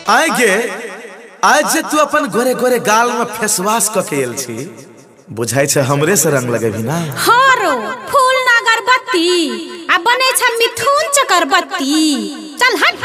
आगे आज जे तू अपन गोरे गोरे गाल में फेस वॉश क के एल छी बुझाई छे हमरे से रंग लगेबी ना। हारो फूल ना अगरबत्ती आ बने छ मिथुन चक्रबत्ती। चल हट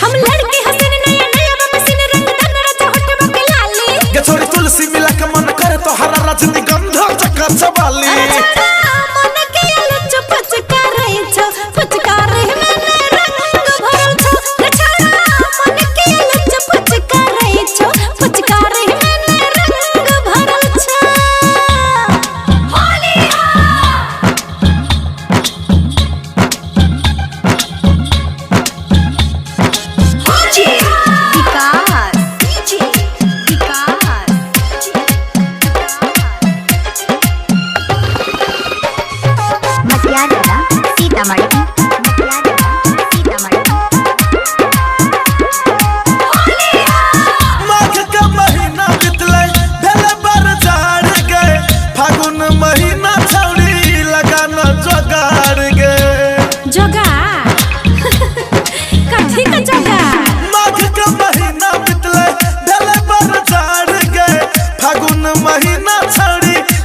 हम लड़के हसन नया नया मशीन रंग दनरा होठवा के लाली गे छोरी तुलसी मिला के मन करे तो हरा रजनीगंधा चक्का चबाली। मन के लच फचकारे छ फचकारे मैंने रंग भरल छ गे छोरा मन के लच फचकारे छ फचकारे मैंने रंग भरल छ।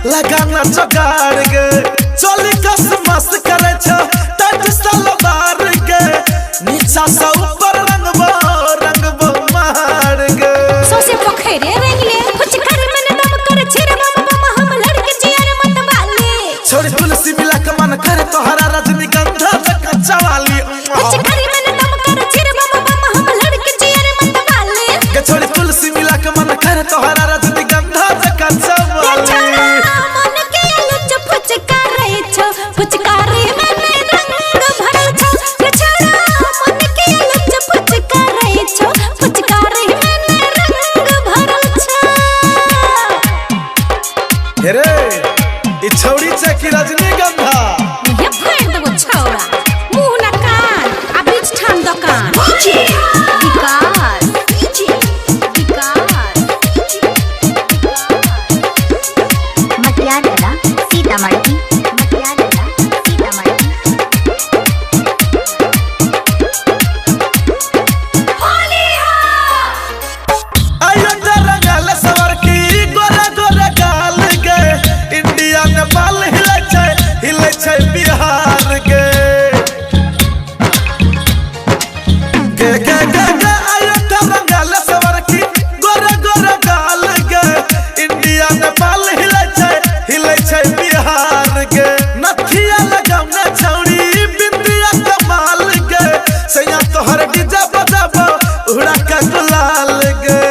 लगाना जगाड़ गे चोली कस मस करे छ टट सलवार गे नीचा से ऊपर रंगबो मार गे सोसे पोखरे रंग ले कुछ कर मन दम कर छिर बम हम लड़के जियर मत वाले छोड़ी तुलसी मिला के मन करे तो हरा रजनीगंधा चक्का चवाली कुछ कर मन दम कर छिर बम हम लड़के जियर मत वाले गे छोड़ी तुलसी मिला के मन करे तो हरा रजनीगंधा चक्का चवाली। हेरे ई छौड़ी छे कि रजनीगंधा ये फेर देबो छौड़ा मुंह ना कान आ बीच ठाम दुकान मटियाला सीतामढ़ी बिहार के रंगाल सवर की गोरे गोरे गाल गे इंडिया नेपाल हिले छै बिहार के नथिया लगाउने छौड़ी बिंदिया कमाल गे सैया तोहर डीजे बजाबो उड़ा के गुलाल गे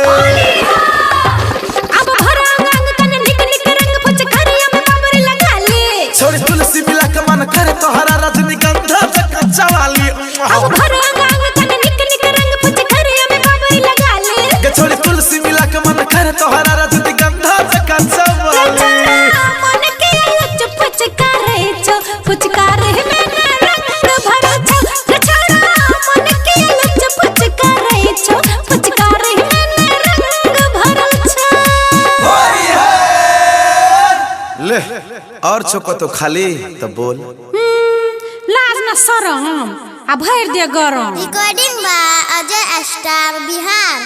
अब भरा रंग कने निक निक रंग फचकारिया में बाबर लगा ले छोड़ी तुलसी मिला के मन करे तो हरा रजनीगंधा चक्का चवाली अब भरा रंग कने निक निक रंग फचकारिया में बाबर लगा ले गे छोड़ी तुलसी मिला के मन करे तो हरा रजनीगंधा चक्का चवाली। मन के लच फचकारे छ फचकारे मैंने रंग भरल छ गे छोरा मन के लच फचकारे छ फचकारे मैंने रंग भरल छ। ले और छोको तो खाली तो बोल लाज ना शरम आ भर दे गरम। रिकॉर्डिंग बा अजय स्टार बिहार।